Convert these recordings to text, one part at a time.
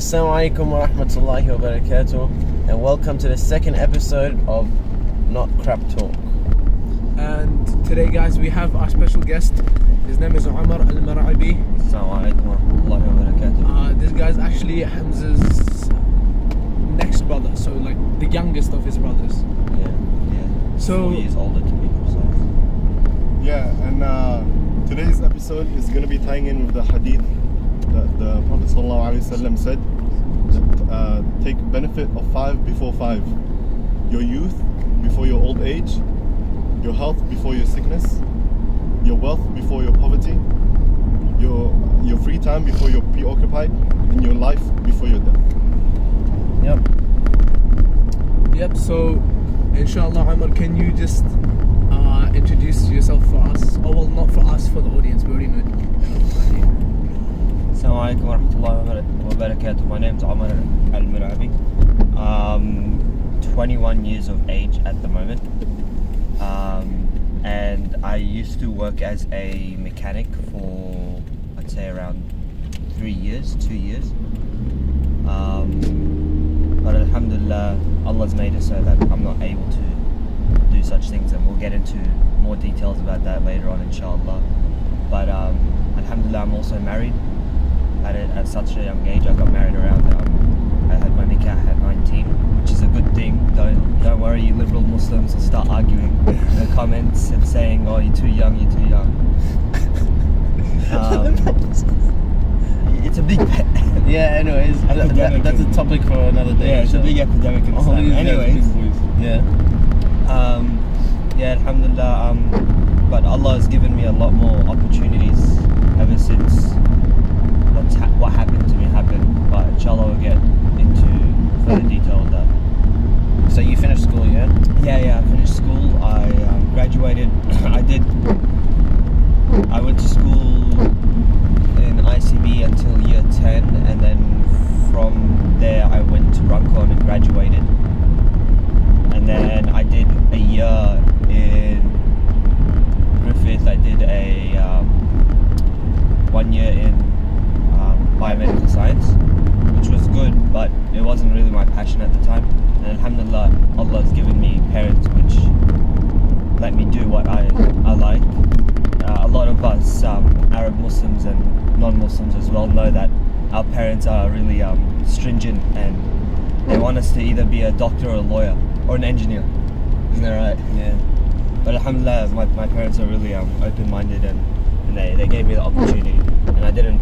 Assalamu alaikum wa rahmatullahi wa barakatuh, and welcome to the second episode of NotCrapTalk. And today, guys, we have our special guest. His name is Omar Al-Merebi. Assalamu alaikum wa rahmatullahi wa barakatuh. This guy's actually Hamza's next brother, so like the youngest of his brothers. Yeah. So 4 years older to be precise. Yeah, and today's episode is going to be tying in with the Hadith that the Prophet ﷺ said that take benefit of 5 before 5. Your youth before your old age, your health before your sickness, your wealth before your poverty, your free time before you're preoccupied, and your life before your death. Yep, so inshallah, Omar, can you just introduce yourself for us? Oh, well, not for us, for the audience. We already know. Assalamu alaikum wa rahmatullahi wa barakatuh. My name's Omar Al-Merebi. 21 years of age at the moment. And I used to work as a mechanic for, I'd say, around 2 years. But alhamdulillah, Allah's made it so that I'm not able to do such things, and we'll get into more details about that later on, inshallah. But alhamdulillah, I'm also married at such a young age. I got married around, I had my nikah at 19, which is a good thing. Don't worry, you liberal Muslims will start arguing in the comments and saying, oh, you're too young. It's a big Yeah, anyways, that's a topic for another day. yeah, it's a big epidemic in Islam. Anyways, yeah, alhamdulillah, but Allah has given me a lot more opportunities ever since what happened to me happened, but inshallah we'll get into further detail of that. So you finished school, yeah? Yeah, I finished school. I graduated. I went to school in ICB until year 10, and then from there I went to Runcorn and graduated. And then I did a year in Griffith. I did a 1 year in biomedical science, which was good, but it wasn't really my passion at the time. And alhamdulillah, Allah has given me parents which let me do what I like. A lot of us Arab Muslims and non-Muslims as well know that our parents are really stringent, and they want us to either be a doctor or a lawyer or an engineer. Isn't that right? Yeah. But alhamdulillah, my parents are really open-minded, and they gave me the opportunity, and I didn't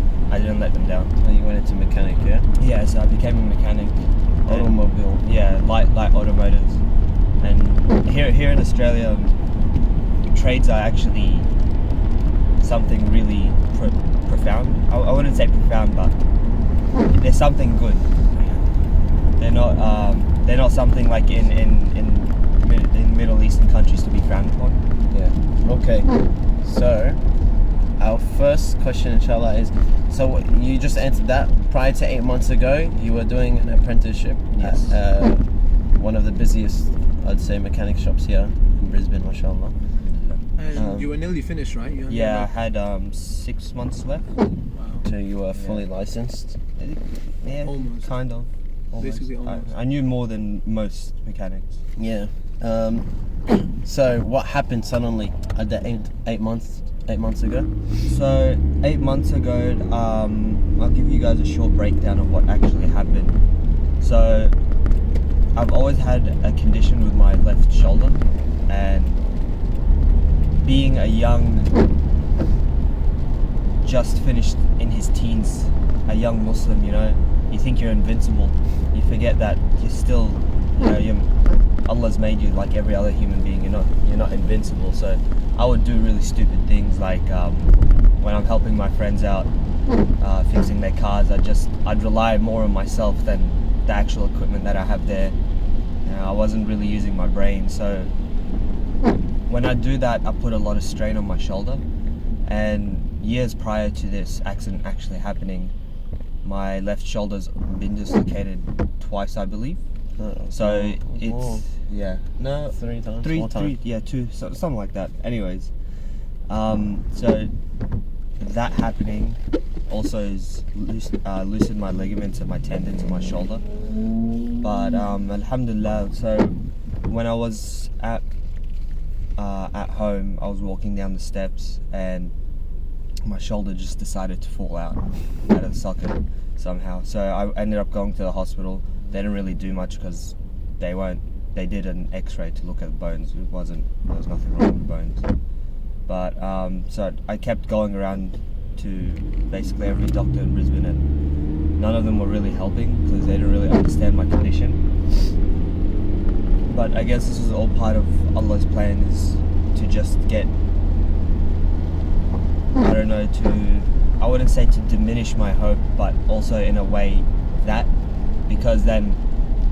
let them down. And you went into mechanic, yeah? Yeah, so I became a mechanic. Automobile. Yeah, light automotives. And here in Australia, trades are actually something really profound. I wouldn't say profound, but they're something good. They're not something like in Middle Eastern countries to be frowned upon. Yeah. Okay. So our first question, inshallah, is: so you just answered that. Prior to 8 months ago, you were doing an apprenticeship Yes. at one of the busiest, I'd say, mechanic shops here in Brisbane, mashallah. And you were nearly finished, right? Yeah, I had 6 months left. Wow. So you were fully licensed. Yeah, Almost. kind of. Almost. Basically almost. I knew more than most mechanics. Yeah. So what happened suddenly at the 8 months ago? So 8 months ago, I'll give you guys a short breakdown of what actually happened. So I've always had a condition with my left shoulder, and being a young, just finished in his teens, a young Muslim, you think you're invincible. You forget that you're still, Allah's made you like every other human being. You're not invincible. So I would do really stupid things, like when I'm helping my friends out fixing their cars, I'd rely more on myself than the actual equipment that I have there. I wasn't really using my brain, so when I do that, I put a lot of strain on my shoulder. And years prior to this accident actually happening, my left shoulder's been dislocated twice, I believe. So it's no 3 times, 3 4 times. yeah, 2, something like that. Anyways, so that happening, also loosened my ligaments and my tendons in my shoulder. But alhamdulillah, so when I was at home, I was walking down the steps and my shoulder just decided to fall out of the socket somehow. So I ended up going to the hospital. They didn't really do much because they did an x-ray to look at the bones. There was nothing wrong with the bones. But so I kept going around to basically every doctor in Brisbane, and none of them were really helping because they didn't really understand my condition. But I guess this was all part of Allah's plan, is to just get, I don't know, I wouldn't say to diminish my hope, but also in a way that, because then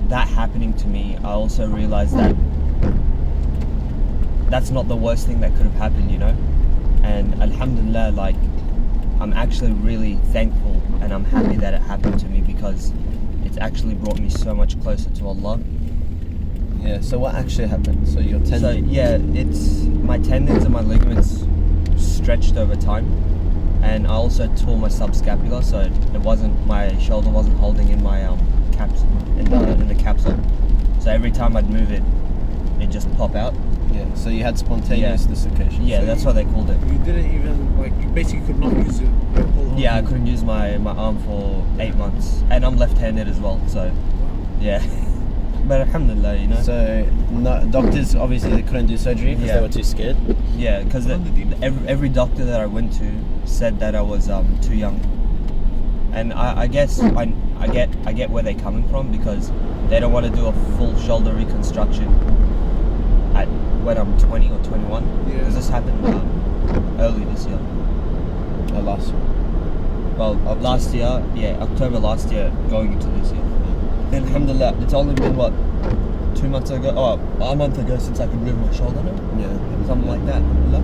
that happening to me, I also realized that that's not the worst thing that could have happened, you know? And alhamdulillah, like, I'm actually really thankful and I'm happy that it happened to me, because it's actually brought me so much closer to Allah. Yeah, so what actually happened? So your tendon... So yeah, it's my tendons and my ligaments stretched over time, and I also tore my subscapular, so my shoulder wasn't holding in my capsule in the capsule. So every time I'd move it, it'd just pop out. Yeah, so you had spontaneous dislocation. Yeah, so that's what they called it. You didn't even, like, you basically could not use it your whole arm. Yeah, I couldn't use my arm for 8 months, and I'm left-handed as well, so yeah. But alhamdulillah, you know. So doctors, obviously they couldn't do surgery because they were too scared. Yeah, because every doctor that I went to said that I was too young, and I guess I get where they're coming from, because they don't want to do a full shoulder reconstruction when I'm 20 or 21. Yeah. Because this happened early this year. Last year. Well, last year, yeah, October last year, going into this year. And alhamdulillah, it's only been, what, 2 months ago? Oh, a month ago since I could move my shoulder now. Yeah. Something like that, alhamdulillah.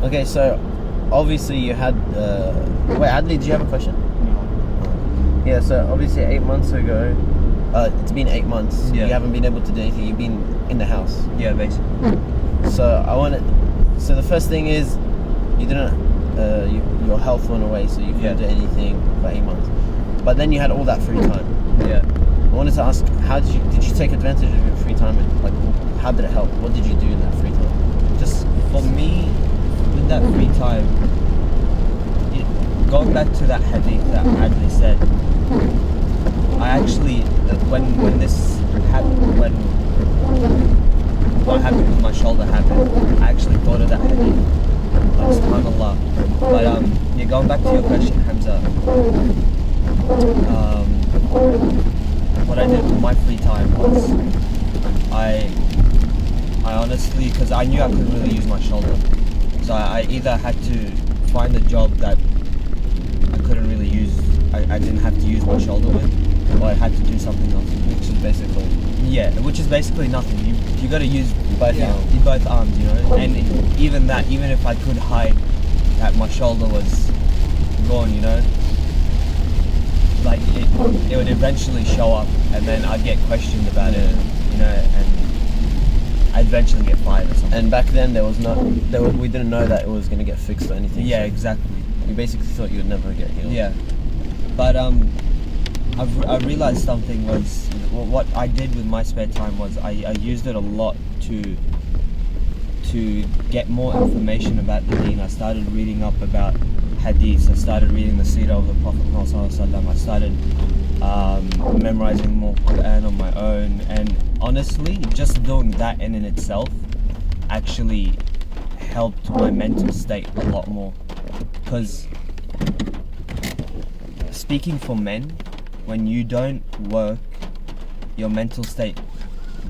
Okay, so obviously you had... wait, Adli, do you have a question? No. Yeah, so obviously 8 months ago, it's been 8 months. Yeah. You haven't been able to do anything. You've been in the house. Yeah, basically. So so the first thing is, you didn't, your health went away, so you couldn't do anything for 8 months. But then you had all that free time. Yeah. I wanted to ask, how did you take advantage of your free time? Like, how did it help? What did you do in that free time? Just for me, with that free time, going back to that hadith that Adli said, I actually, when this happened, when what happened with my shoulder happened, I actually thought of that hadith. Like, subhanallah. But yeah, going back to your question, Hamza, what I did with my free time was, I honestly, because I knew I couldn't really use my shoulder, so I either had to find a job that I couldn't really use, I didn't have to use my shoulder with, or I had to do something else. Which is basically nothing. You got to use both arms. Both arms, you know. And even if I could hide that my shoulder was gone, you know, like it would eventually show up, and then I'd get questioned about it, you know, and I'd eventually get fired or something. And back then we didn't know that it was going to get fixed or anything. Yeah, so exactly. You basically thought you would never get healed. Yeah, but I realized something was, what I did with my spare time was I used it a lot to get more information about the deen. I started reading up about Hadith. I started reading the Seerah of the Prophet Muhammad. I started memorizing more Quran on my own, and honestly, just doing that in itself actually helped my mental state a lot more. Because speaking for men, when you don't work, your mental state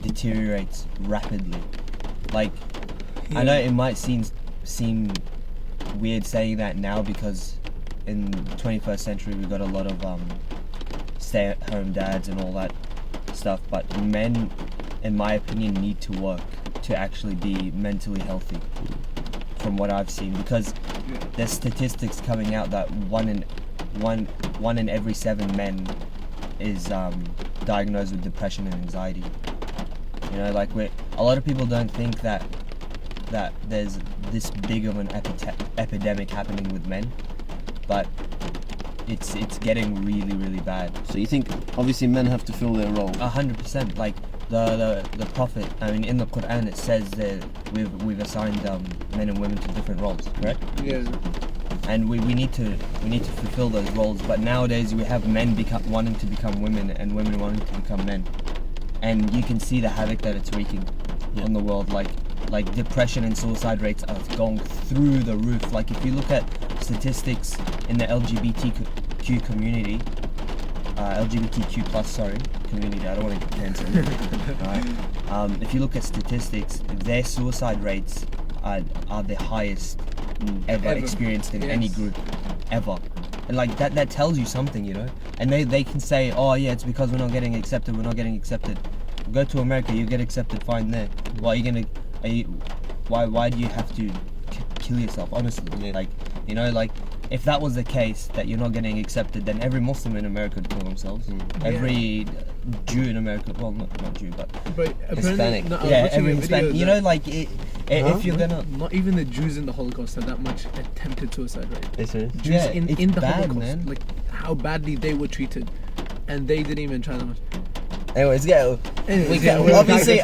deteriorates rapidly. Like, I know it might seem weird saying that now, because in the 21st century we got a lot of stay-at-home dads and all that stuff, but men, in my opinion, need to work to actually be mentally healthy, from what I've seen, because there's statistics coming out that one in every 7 men is diagnosed with depression and anxiety. You know, like, a lot of people don't think that there's this big of an epidemic happening with men, but it's getting really, really bad. So you think obviously men have to fill their role? 100%. Like the Prophet, I mean, in the Quran it says that we've assigned men and women to different roles, correct? Yeah. And we need to fulfill those roles. But nowadays we have men wanting to become women and women wanting to become men, and you can see the havoc that it's wreaking on the world. Like depression and suicide rates are going through the roof. Like if you look at statistics in the LGBTQ community, LGBTQ plus community. I don't want to get cancer. Right? If you look at statistics, their suicide rates are the highest ever experienced in any group ever. And like that tells you something, you know. And they can say, oh yeah, it's because we're not getting accepted. Go to America, you get accepted fine there. Why do you have to kill yourself? Honestly, like, you know, like if that was the case, that you're not getting accepted, then every Muslim in America would kill themselves. Every Jew in America, well, not Jew, but Hispanic. Every Hispanic. You know, like if you're gonna, not even the Jews in the Holocaust had that much attempted suicide rate. Jews in the bad, Holocaust, man. like how badly they were treated, and they didn't even try that much. Anyways, yeah.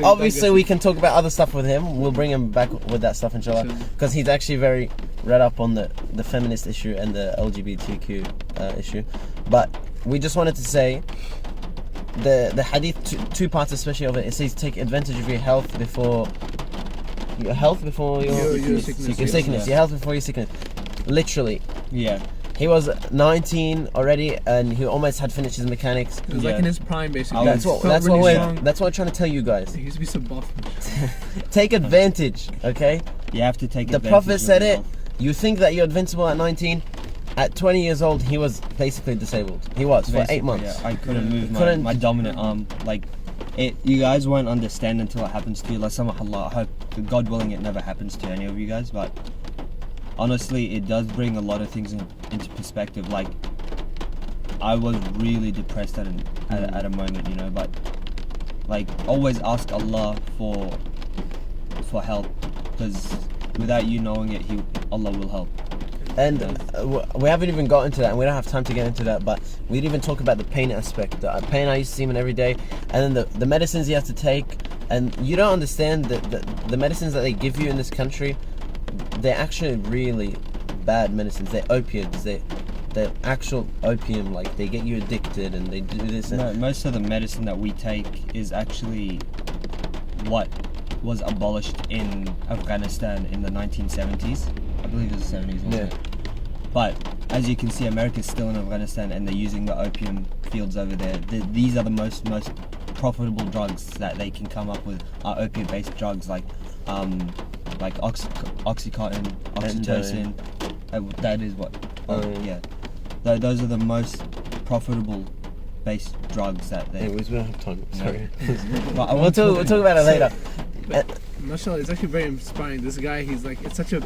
Obviously, we can talk about other stuff with him. We'll bring him back with that stuff, inshallah, because he's actually very read up on the feminist issue and the LGBTQ issue. But we just wanted to say the hadith, two parts especially of it. It says take advantage of your health before your sickness. Your health before your sickness. Literally. yeah. He was 19 already, and he almost had finished his mechanics. He was like in his prime, basically. That's what we're trying to tell you guys. He used to be so buff. Take advantage, okay? You have to take The advantage Prophet of said it. yourself. You think that you're invincible at 19. At 20 years old, he was basically disabled. He was for 8 months. Yeah, I couldn't move my dominant arm. Like, you guys won't understand until it happens to you. Like, I hope, God willing, it never happens to any of you guys. But honestly, it does bring a lot of things into perspective. Like, I was really depressed at a moment, you know. But like, always ask Allah for help, because without you knowing it, Allah will help. And we haven't even got into that, and we don't have time to get into that, but we didn't even talk about the pain aspect. The pain I used to see him in every day, and then the medicines he has to take. And you don't understand that the medicines that they give you in this country, they're actually really bad medicines. They're opiates. They're actual opium. Like, they get you addicted, and they do this. No, most of the medicine that we take is actually what was abolished in Afghanistan in the 1970s. I believe it was the 70s, wasn't it? But as you can see, America's still in Afghanistan, and they're using the opium fields over there. These are the most profitable drugs that they can come up with, are opiate-based drugs like Oxycontin, oxytocin. That is what. Yeah. Those are the most profitable based drugs that they. Anyways, we don't have time. Sorry. But we'll talk about it later. Mashallah, it's actually very inspiring. This guy, he's like, it's such a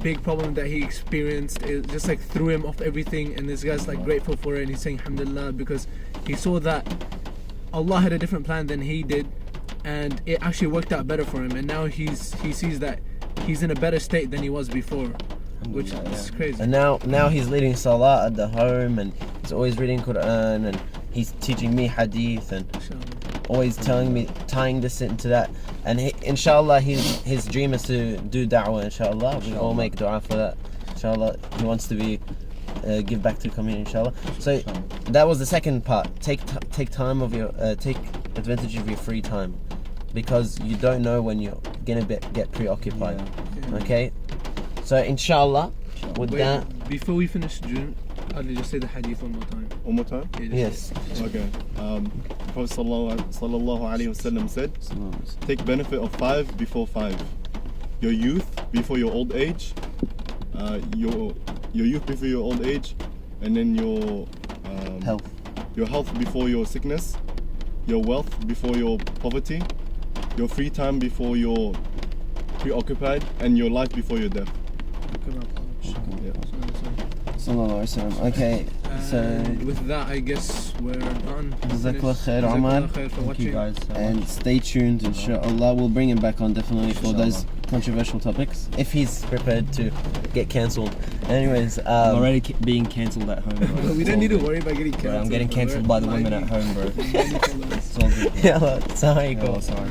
big problem that he experienced. It just like threw him off everything, and this guy's like grateful for it, and he's saying alhamdulillah, because he saw that Allah had a different plan than he did, and it actually worked out better for him, and now he sees that he's in a better state than he was before, which is crazy. And now he's leading salah at the home, and he's always reading Quran, and he's teaching me hadith, and always telling me, tying this into that. And inshallah, his dream is to do da'wah, inshallah. We all make dua for that, inshallah. He wants to be give back to the community, inshallah. So that was the second part. Take time of your take advantage of your free time, because you don't know when you're gonna get preoccupied. Okay, so inshallah, with that, before we finish, June, I'll just say the hadith one more time. One more time? Yes. Okay. Prophet sallallahu alaihi wasallam said, take benefit of 5 before 5. Your youth before your old age. Your youth before your old age, and then your health. Your health before your sickness. Your wealth before your poverty. Your free time before you're preoccupied, and your life before your death. Okay, so with that, I guess we're done. Jazakallah khair, Omar. Jazakallah khair for Thank you watching. guys so much. And stay tuned, inshallah. We'll bring him back on definitely for those controversial topics if he's prepared to get cancelled. Anyways, I'm already being cancelled at home, bro. We don't need to worry about getting Bro, cancelled. I'm getting cancelled by the women at home, bro. It's all good. yeah, sorry, Yeah, go. well, sorry.